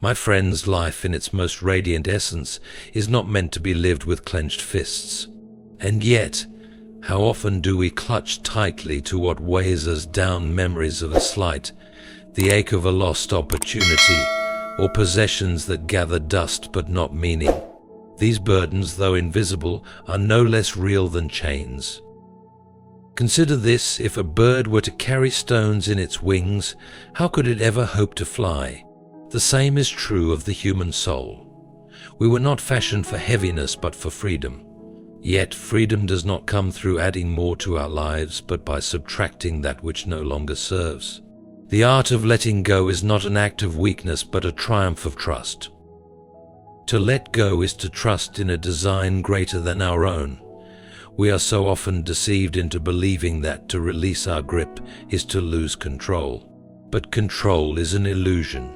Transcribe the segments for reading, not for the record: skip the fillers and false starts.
My friends, life in its most radiant essence is not meant to be lived with clenched fists. And yet, how often do we clutch tightly to what weighs us down, memories of a slight, the ache of a lost opportunity, or possessions that gather dust but not meaning. These burdens, though invisible, are no less real than chains. Consider this: if a bird were to carry stones in its wings, how could it ever hope to fly? The same is true of the human soul. We were not fashioned for heaviness but for freedom. Yet freedom does not come through adding more to our lives, but by subtracting that which no longer serves. The art of letting go is not an act of weakness but a triumph of trust. To let go is to trust in a design greater than our own. We are so often deceived into believing that to release our grip is to lose control. But control is an illusion.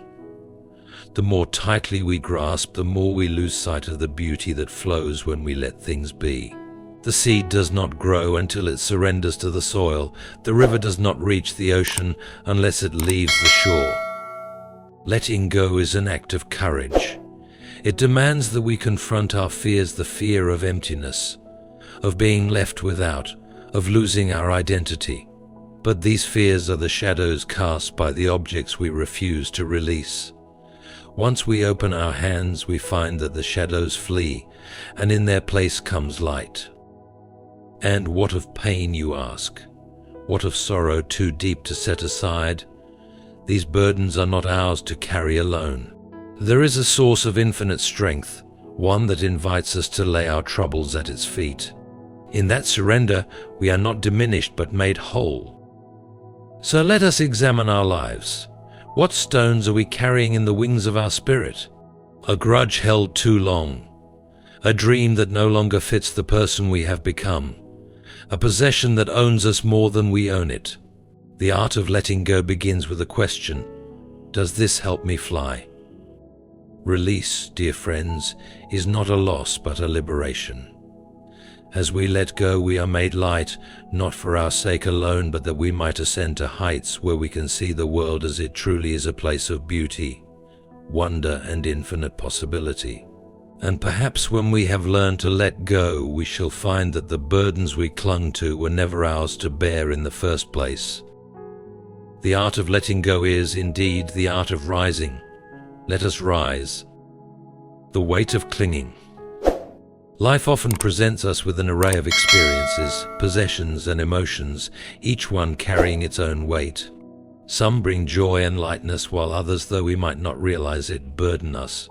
The more tightly we grasp, the more we lose sight of the beauty that flows when we let things be. The seed does not grow until it surrenders to the soil. The river does not reach the ocean unless it leaves the shore. Letting go is an act of courage. It demands that we confront our fears, the fear of emptiness, of being left without, of losing our identity. But these fears are the shadows cast by the objects we refuse to release. Once we open our hands, we find that the shadows flee, and in their place comes light. And what of pain, you ask? What of sorrow too deep to set aside? These burdens are not ours to carry alone. There is a source of infinite strength, one that invites us to lay our troubles at its feet. In that surrender, we are not diminished but made whole. So let us examine our lives. What stones are we carrying in the wings of our spirit? A grudge held too long, a dream that no longer fits the person we have become, a possession that owns us more than we own it. The art of letting go begins with a question: does this help me fly? Release, dear friends, is not a loss but a liberation. As we let go, we are made light, not for our sake alone, but that we might ascend to heights where we can see the world as it truly is, a place of beauty, wonder, and infinite possibility. And perhaps when we have learned to let go, we shall find that the burdens we clung to were never ours to bear in the first place. The art of letting go is, indeed, the art of rising. Let us rise. The weight of clinging. Life often presents us with an array of experiences, possessions, and emotions, each one carrying its own weight. Some bring joy and lightness, while others, though we might not realize it, burden us.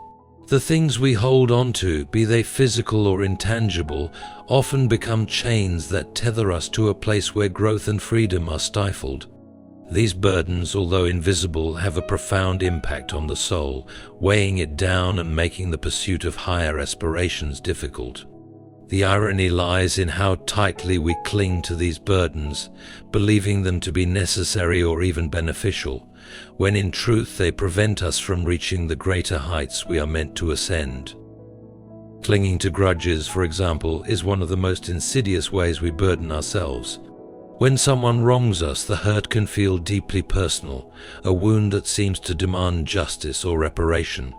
The things we hold on to, be they physical or intangible, often become chains that tether us to a place where growth and freedom are stifled. These burdens, although invisible, have a profound impact on the soul, weighing it down and making the pursuit of higher aspirations difficult. The irony lies in how tightly we cling to these burdens, believing them to be necessary or even beneficial, when in truth they prevent us from reaching the greater heights we are meant to ascend. Clinging to grudges, for example, is one of the most insidious ways we burden ourselves. When someone wrongs us, the hurt can feel deeply personal, a wound that seems to demand justice or reparation.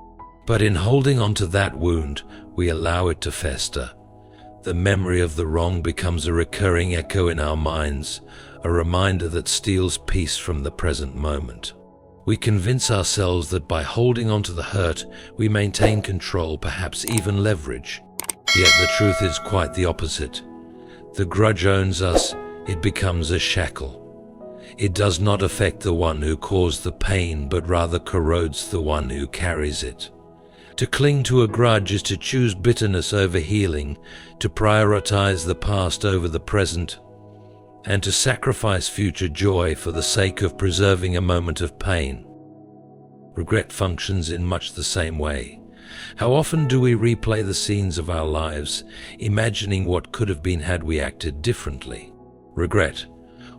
But in holding on to that wound, we allow it to fester. The memory of the wrong becomes a recurring echo in our minds, a reminder that steals peace from the present moment. We convince ourselves that by holding on to the hurt, we maintain control, perhaps even leverage. Yet the truth is quite the opposite. The grudge owns us. It becomes a shackle. It does not affect the one who caused the pain, but rather corrodes the one who carries it. To cling to a grudge is to choose bitterness over healing, to prioritize the past over the present, and to sacrifice future joy for the sake of preserving a moment of pain. Regret functions in much the same way. How often do we replay the scenes of our lives, imagining what could have been had we acted differently? Regret,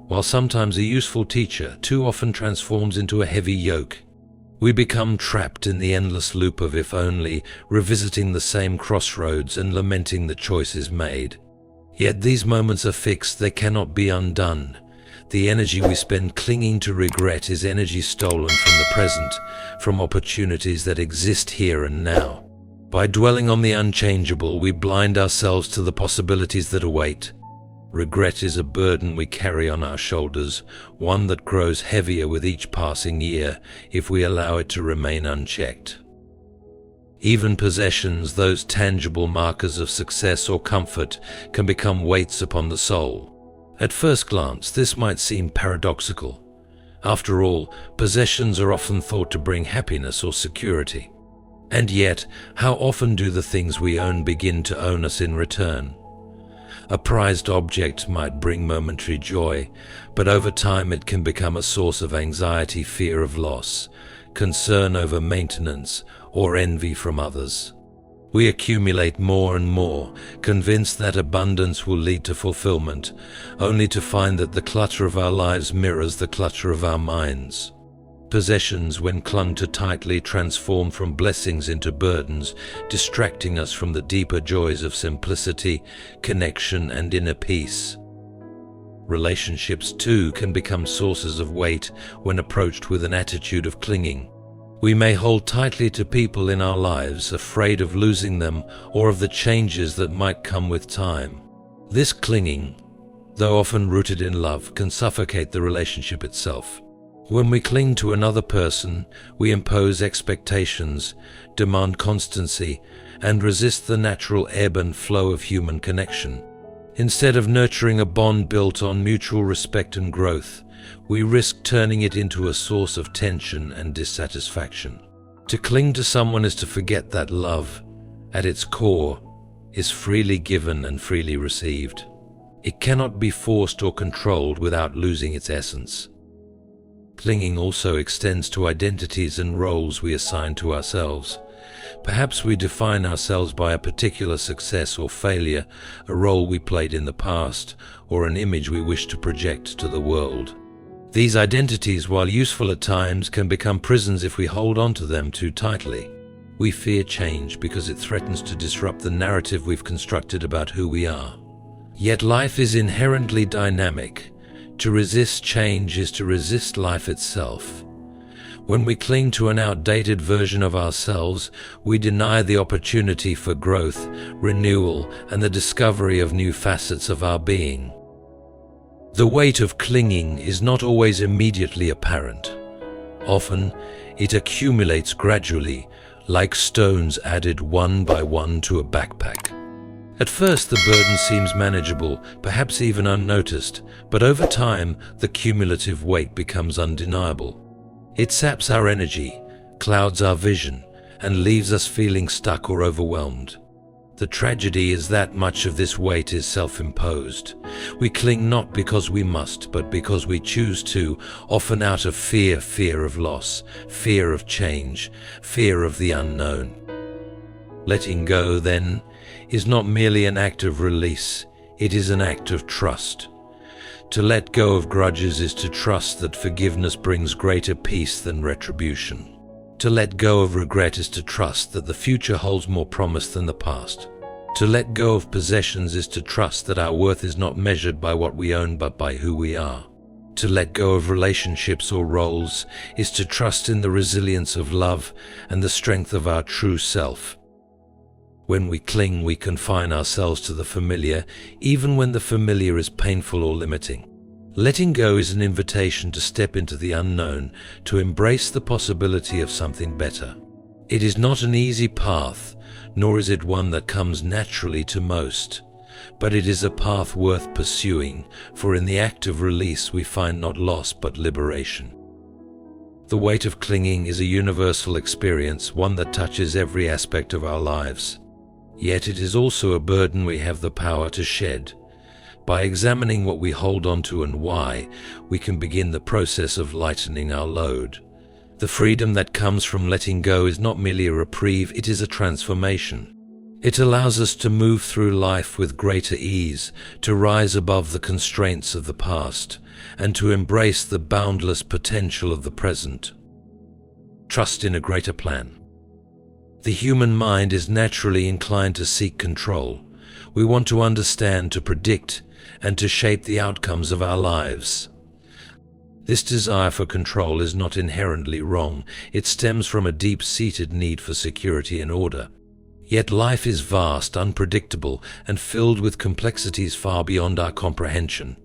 while sometimes a useful teacher, too often transforms into a heavy yoke. We become trapped in the endless loop of if only, revisiting the same crossroads and lamenting the choices made. Yet these moments are fixed, they cannot be undone. The energy we spend clinging to regret is energy stolen from the present, from opportunities that exist here and now. By dwelling on the unchangeable, we blind ourselves to the possibilities that await. Regret is a burden we carry on our shoulders, one that grows heavier with each passing year if we allow it to remain unchecked. Even possessions, those tangible markers of success or comfort, can become weights upon the soul. At first glance, this might seem paradoxical. After all, possessions are often thought to bring happiness or security. And yet, how often do the things we own begin to own us in return? A prized object might bring momentary joy, but over time it can become a source of anxiety, fear of loss, concern over maintenance, or envy from others. We accumulate more and more, convinced that abundance will lead to fulfillment, only to find that the clutter of our lives mirrors the clutter of our minds. Possessions, when clung to tightly, transform from blessings into burdens, distracting us from the deeper joys of simplicity, connection, and inner peace. Relationships, too, can become sources of weight when approached with an attitude of clinging. We may hold tightly to people in our lives, afraid of losing them or of the changes that might come with time. This clinging, though often rooted in love, can suffocate the relationship itself. When we cling to another person, we impose expectations, demand constancy, and resist the natural ebb and flow of human connection. Instead of nurturing a bond built on mutual respect and growth, we risk turning it into a source of tension and dissatisfaction. To cling to someone is to forget that love, at its core, is freely given and freely received. It cannot be forced or controlled without losing its essence. Clinging also extends to identities and roles we assign to ourselves. Perhaps we define ourselves by a particular success or failure, a role we played in the past, or an image we wish to project to the world. These identities, while useful at times, can become prisons if we hold on to them too tightly. We fear change because it threatens to disrupt the narrative we've constructed about who we are. Yet life is inherently dynamic. To resist change is to resist life itself. When we cling to an outdated version of ourselves, we deny the opportunity for growth, renewal, and the discovery of new facets of our being. The weight of clinging is not always immediately apparent. Often, it accumulates gradually, like stones added one by one to a backpack. At first, the burden seems manageable, perhaps even unnoticed, but over time, the cumulative weight becomes undeniable. It saps our energy, clouds our vision, and leaves us feeling stuck or overwhelmed. The tragedy is that much of this weight is self-imposed. We cling not because we must, but because we choose to, often out of fear of loss, fear of change, fear of the unknown. Letting go, then, is not merely an act of release, it is an act of trust. To let go of grudges is to trust that forgiveness brings greater peace than retribution. To let go of regret is to trust that the future holds more promise than the past. To let go of possessions is to trust that our worth is not measured by what we own but by who we are. To let go of relationships or roles is to trust in the resilience of love and the strength of our true self. When we cling, we confine ourselves to the familiar, even when the familiar is painful or limiting. Letting go is an invitation to step into the unknown, to embrace the possibility of something better. It is not an easy path, nor is it one that comes naturally to most, but it is a path worth pursuing, for in the act of release we find not loss but liberation. The weight of clinging is a universal experience, one that touches every aspect of our lives. Yet it is also a burden we have the power to shed. By examining what we hold on to and why, we can begin the process of lightening our load. The freedom that comes from letting go is not merely a reprieve, it is a transformation. It allows us to move through life with greater ease, to rise above the constraints of the past, and to embrace the boundless potential of the present. Trust in a greater plan. The human mind is naturally inclined to seek control. We want to understand, to predict, and to shape the outcomes of our lives. This desire for control is not inherently wrong. It stems from a deep-seated need for security and order. Yet life is vast, unpredictable, and filled with complexities far beyond our comprehension.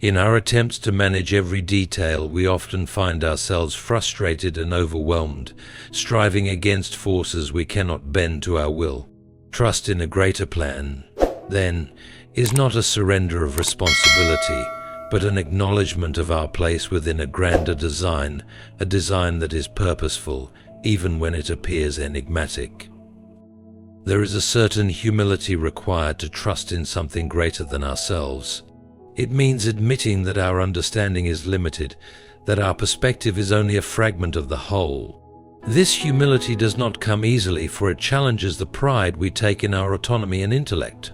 In our attempts to manage every detail, we often find ourselves frustrated and overwhelmed, striving against forces we cannot bend to our will. Trust in a greater plan, then, is not a surrender of responsibility, but an acknowledgement of our place within a grander design, a design that is purposeful, even when it appears enigmatic. There is a certain humility required to trust in something greater than ourselves. It means admitting that our understanding is limited, that our perspective is only a fragment of the whole. This humility does not come easily, for it challenges the pride we take in our autonomy and intellect.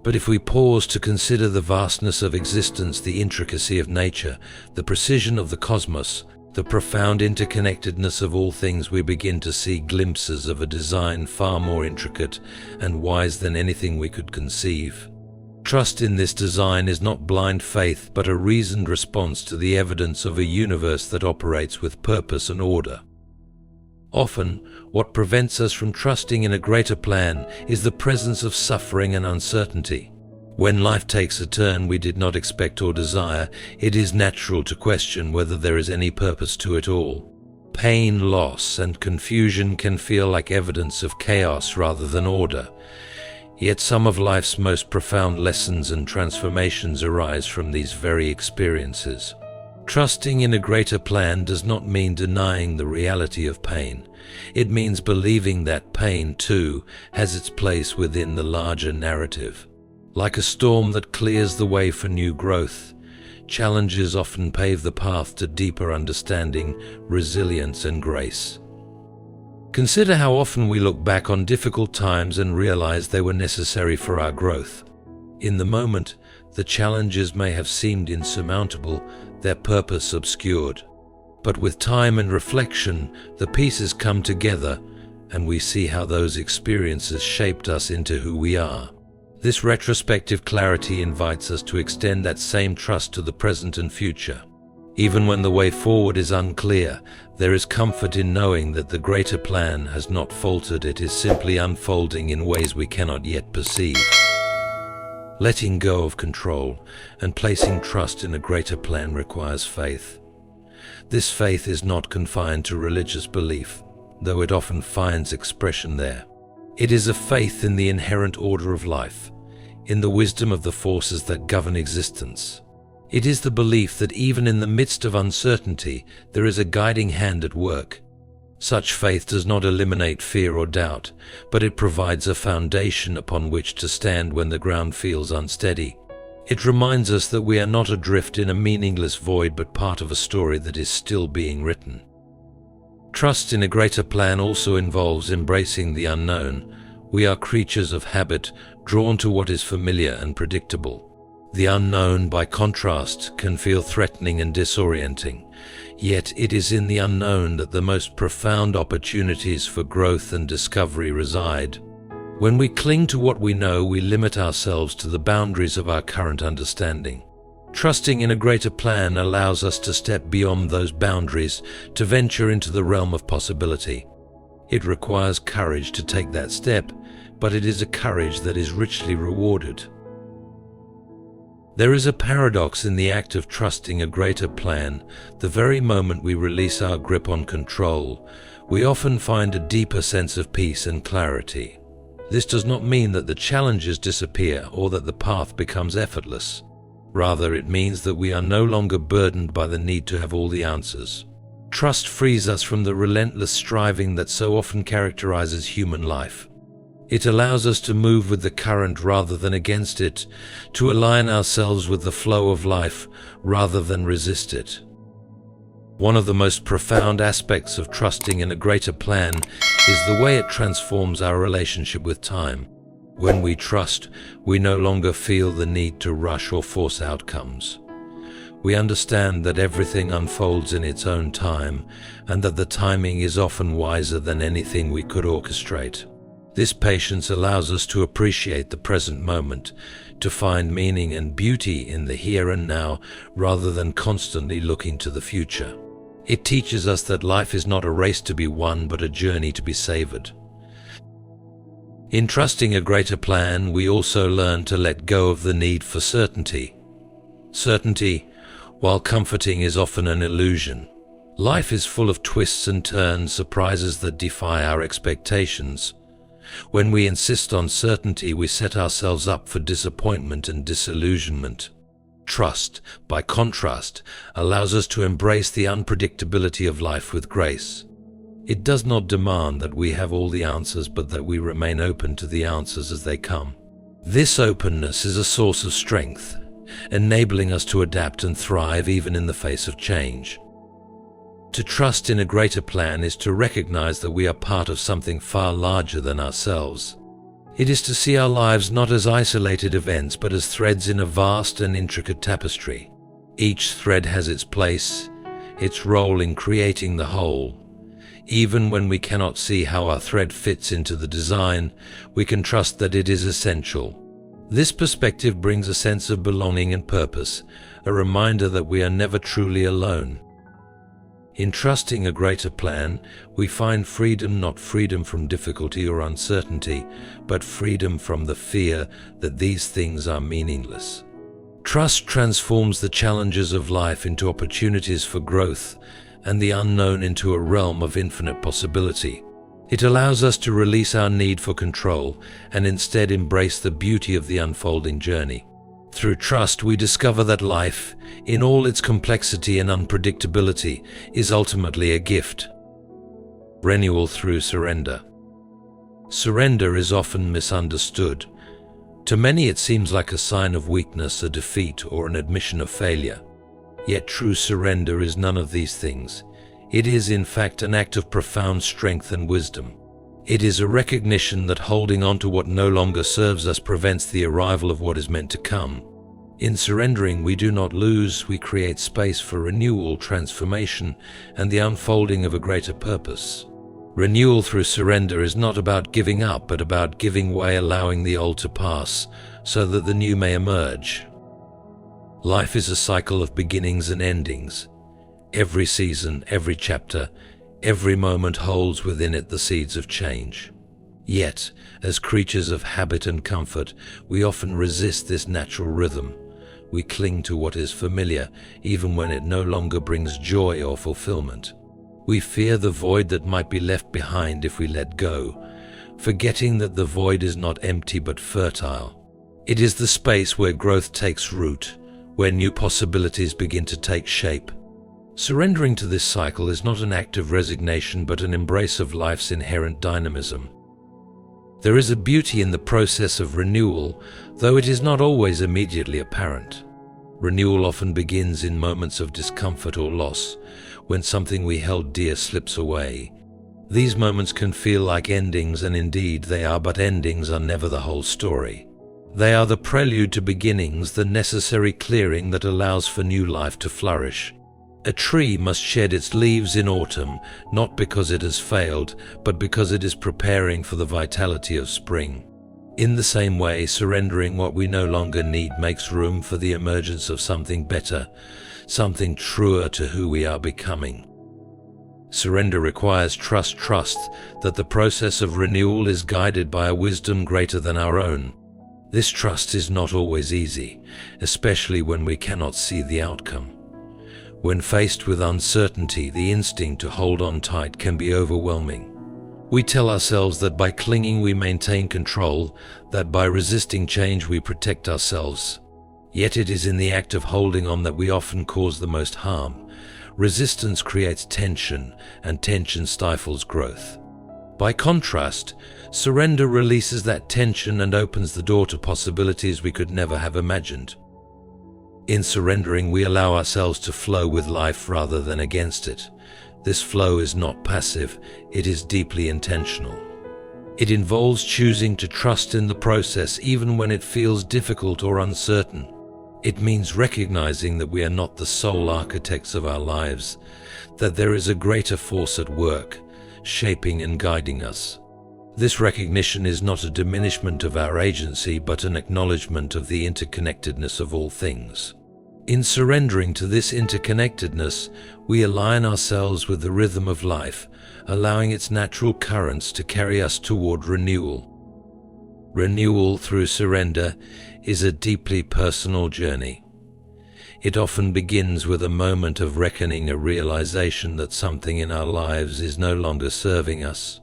But if we pause to consider the vastness of existence, the intricacy of nature, the precision of the cosmos, the profound interconnectedness of all things, we begin to see glimpses of a design far more intricate and wise than anything we could conceive. Trust in this design is not blind faith, but a reasoned response to the evidence of a universe that operates with purpose and order. Often, what prevents us from trusting in a greater plan is the presence of suffering and uncertainty. When life takes a turn we did not expect or desire, it is natural to question whether there is any purpose to it all. Pain, loss, and confusion can feel like evidence of chaos rather than order. Yet some of life's most profound lessons and transformations arise from these very experiences. Trusting in a greater plan does not mean denying the reality of pain. It means believing that pain, too, has its place within the larger narrative. Like a storm that clears the way for new growth, challenges often pave the path to deeper understanding, resilience, and grace. Consider how often we look back on difficult times and realize they were necessary for our growth. In the moment, the challenges may have seemed insurmountable, their purpose obscured. But with time and reflection, the pieces come together, and we see how those experiences shaped us into who we are. This retrospective clarity invites us to extend that same trust to the present and future. Even when the way forward is unclear, there is comfort in knowing that the greater plan has not faltered. It is simply unfolding in ways we cannot yet perceive. Letting go of control and placing trust in a greater plan requires faith. This faith is not confined to religious belief, though it often finds expression there. It is a faith in the inherent order of life, in the wisdom of the forces that govern existence. It is the belief that even in the midst of uncertainty, there is a guiding hand at work. Such faith does not eliminate fear or doubt, but it provides a foundation upon which to stand when the ground feels unsteady. It reminds us that we are not adrift in a meaningless void, but part of a story that is still being written. Trust in a greater plan also involves embracing the unknown. We are creatures of habit, drawn to what is familiar and predictable. The unknown, by contrast, can feel threatening and disorienting. Yet it is in the unknown that the most profound opportunities for growth and discovery reside. When we cling to what we know, we limit ourselves to the boundaries of our current understanding. Trusting in a greater plan allows us to step beyond those boundaries, to venture into the realm of possibility. It requires courage to take that step, but it is a courage that is richly rewarded. There is a paradox in the act of trusting a greater plan. The very moment we release our grip on control, we often find a deeper sense of peace and clarity. This does not mean that the challenges disappear or that the path becomes effortless. Rather, it means that we are no longer burdened by the need to have all the answers. Trust frees us from the relentless striving that so often characterizes human life. It allows us to move with the current rather than against it, to align ourselves with the flow of life rather than resist it. One of the most profound aspects of trusting in a greater plan is the way it transforms our relationship with time. When we trust, we no longer feel the need to rush or force outcomes. We understand that everything unfolds in its own time, and that the timing is often wiser than anything we could orchestrate. This patience allows us to appreciate the present moment, to find meaning and beauty in the here and now rather than constantly looking to the future. It teaches us that life is not a race to be won, but a journey to be savored. In trusting a greater plan, we also learn to let go of the need for certainty. Certainty, while comforting, is often an illusion. Life is full of twists and turns, surprises that defy our expectations. When we insist on certainty, we set ourselves up for disappointment and disillusionment. Trust, by contrast, allows us to embrace the unpredictability of life with grace. It does not demand that we have all the answers, but that we remain open to the answers as they come. This openness is a source of strength, enabling us to adapt and thrive even in the face of change. To trust in a greater plan is to recognize that we are part of something far larger than ourselves. It is to see our lives not as isolated events, but as threads in a vast and intricate tapestry. Each thread has its place, its role in creating the whole. Even when we cannot see how our thread fits into the design, we can trust that it is essential. This perspective brings a sense of belonging and purpose, a reminder that we are never truly alone. In trusting a greater plan, we find freedom, not freedom from difficulty or uncertainty, but freedom from the fear that these things are meaningless. Trust transforms the challenges of life into opportunities for growth, and the unknown into a realm of infinite possibility. It allows us to release our need for control and instead embrace the beauty of the unfolding journey. Through trust, we discover that life, in all its complexity and unpredictability, is ultimately a gift. Renewal through surrender. Surrender is often misunderstood. To many, it seems like a sign of weakness, a defeat, or an admission of failure. Yet true surrender is none of these things. It is, in fact, an act of profound strength and wisdom. It is a recognition that holding on to what no longer serves us prevents the arrival of what is meant to come. In surrendering, we do not lose, we create space for renewal, transformation, and the unfolding of a greater purpose. Renewal through surrender is not about giving up, but about giving way, allowing the old to pass, so that the new may emerge. Life is a cycle of beginnings and endings. Every season, every chapter, every moment holds within it the seeds of change. Yet, as creatures of habit and comfort, we often resist this natural rhythm. We cling to what is familiar, even when it no longer brings joy or fulfillment. We fear the void that might be left behind if we let go, forgetting that the void is not empty but fertile. It is the space where growth takes root, where new possibilities begin to take shape. Surrendering to this cycle is not an act of resignation, but an embrace of life's inherent dynamism. There is a beauty in the process of renewal, though it is not always immediately apparent. Renewal often begins in moments of discomfort or loss, when something we held dear slips away. These moments can feel like endings, and indeed they are, but endings are never the whole story. They are the prelude to beginnings, the necessary clearing that allows for new life to flourish. A tree must shed its leaves in autumn, not because it has failed, but because it is preparing for the vitality of spring. In the same way, surrendering what we no longer need makes room for the emergence of something better, something truer to who we are becoming. Surrender requires trust that the process of renewal is guided by a wisdom greater than our own. This trust is not always easy, especially when we cannot see the outcome. When faced with uncertainty, the instinct to hold on tight can be overwhelming. We tell ourselves that by clinging we maintain control, that by resisting change we protect ourselves. Yet it is in the act of holding on that we often cause the most harm. Resistance creates tension, and tension stifles growth. By contrast, surrender releases that tension and opens the door to possibilities we could never have imagined. In surrendering, we allow ourselves to flow with life rather than against it. This flow is not passive, it is deeply intentional. It involves choosing to trust in the process even when it feels difficult or uncertain. It means recognizing that we are not the sole architects of our lives, that there is a greater force at work, shaping and guiding us. This recognition is not a diminishment of our agency, but an acknowledgement of the interconnectedness of all things. In surrendering to this interconnectedness, we align ourselves with the rhythm of life, allowing its natural currents to carry us toward renewal. Renewal through surrender is a deeply personal journey. It often begins with a moment of reckoning, a realization that something in our lives is no longer serving us.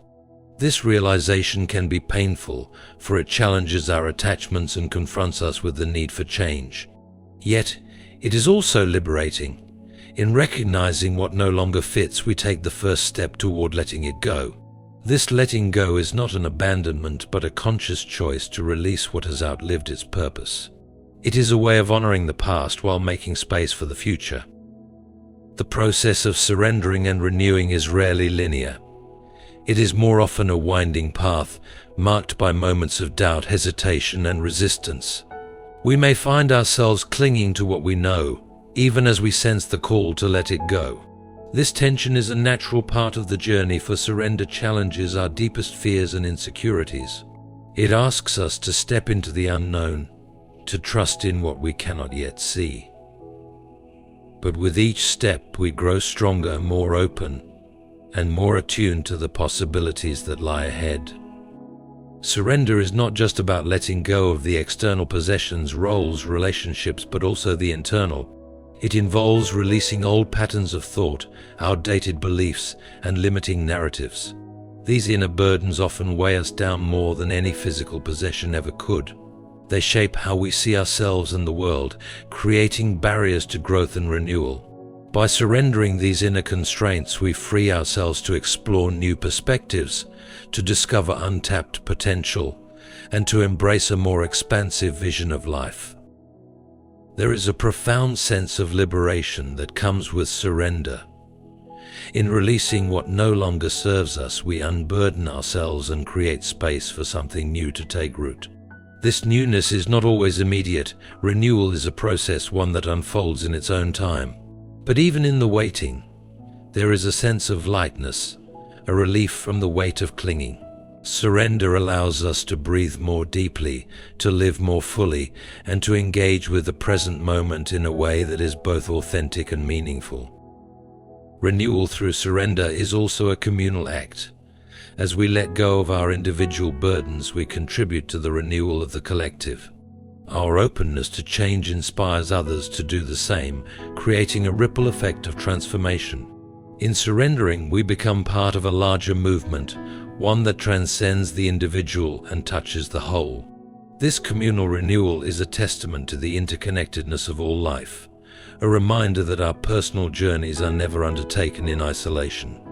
This realization can be painful, for it challenges our attachments and confronts us with the need for change. Yet, it is also liberating. In recognizing what no longer fits, we take the first step toward letting it go. This letting go is not an abandonment, but a conscious choice to release what has outlived its purpose. It is a way of honoring the past while making space for the future. The process of surrendering and renewing is rarely linear. It is more often a winding path, marked by moments of doubt, hesitation, and resistance. We may find ourselves clinging to what we know, even as we sense the call to let it go. This tension is a natural part of the journey, for surrender challenges our deepest fears and insecurities. It asks us to step into the unknown, to trust in what we cannot yet see. But with each step, we grow stronger, more open, and more attuned to the possibilities that lie ahead. Surrender is not just about letting go of the external possessions, roles, relationships, but also the internal. It involves releasing old patterns of thought, outdated beliefs, and limiting narratives. These inner burdens often weigh us down more than any physical possession ever could. They shape how we see ourselves and the world, creating barriers to growth and renewal. By surrendering these inner constraints, we free ourselves to explore new perspectives, to discover untapped potential, and to embrace a more expansive vision of life. There is a profound sense of liberation that comes with surrender. In releasing what no longer serves us, we unburden ourselves and create space for something new to take root. This newness is not always immediate. Renewal is a process, one that unfolds in its own time. But even in the waiting, there is a sense of lightness, a relief from the weight of clinging. Surrender allows us to breathe more deeply, to live more fully, and to engage with the present moment in a way that is both authentic and meaningful. Renewal through surrender is also a communal act. As we let go of our individual burdens, we contribute to the renewal of the collective. Our openness to change inspires others to do the same, creating a ripple effect of transformation. In surrendering, we become part of a larger movement, one that transcends the individual and touches the whole. This communal renewal is a testament to the interconnectedness of all life, a reminder that our personal journeys are never undertaken in isolation.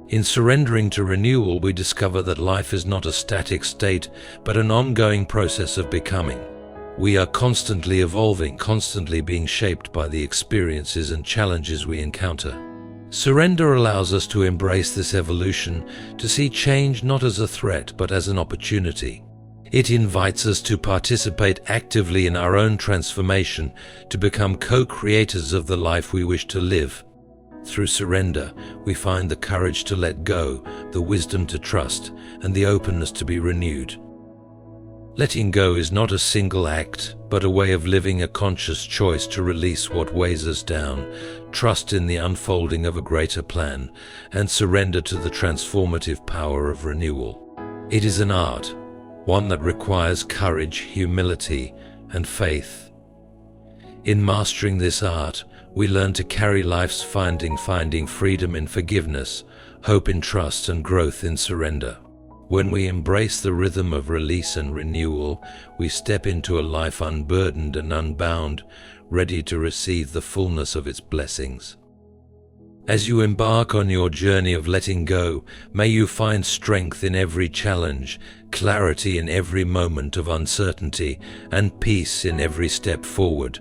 In surrendering to renewal, we discover that life is not a static state, but an ongoing process of becoming. We are constantly evolving, constantly being shaped by the experiences and challenges we encounter. Surrender allows us to embrace this evolution, to see change not as a threat but as an opportunity. It invites us to participate actively in our own transformation, to become co-creators of the life we wish to live. Through surrender, we find the courage to let go, the wisdom to trust, and the openness to be renewed. Letting go is not a single act, but a way of living, a conscious choice to release what weighs us down, trust in the unfolding of a greater plan, and surrender to the transformative power of renewal. It is an art, one that requires courage, humility, and faith. In mastering this art, we learn to carry life's finding freedom in forgiveness, hope in trust, and growth in surrender. When we embrace the rhythm of release and renewal, we step into a life unburdened and unbound, ready to receive the fullness of its blessings. As you embark on your journey of letting go, may you find strength in every challenge, clarity in every moment of uncertainty, and peace in every step forward.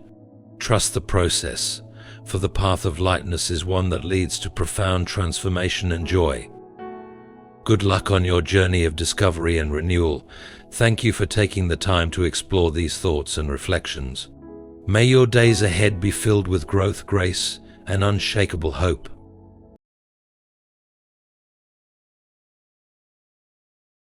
Trust the process, for the path of lightness is one that leads to profound transformation and joy. Good luck on your journey of discovery and renewal. Thank you for taking the time to explore these thoughts and reflections. May your days ahead be filled with growth, grace, and unshakable hope.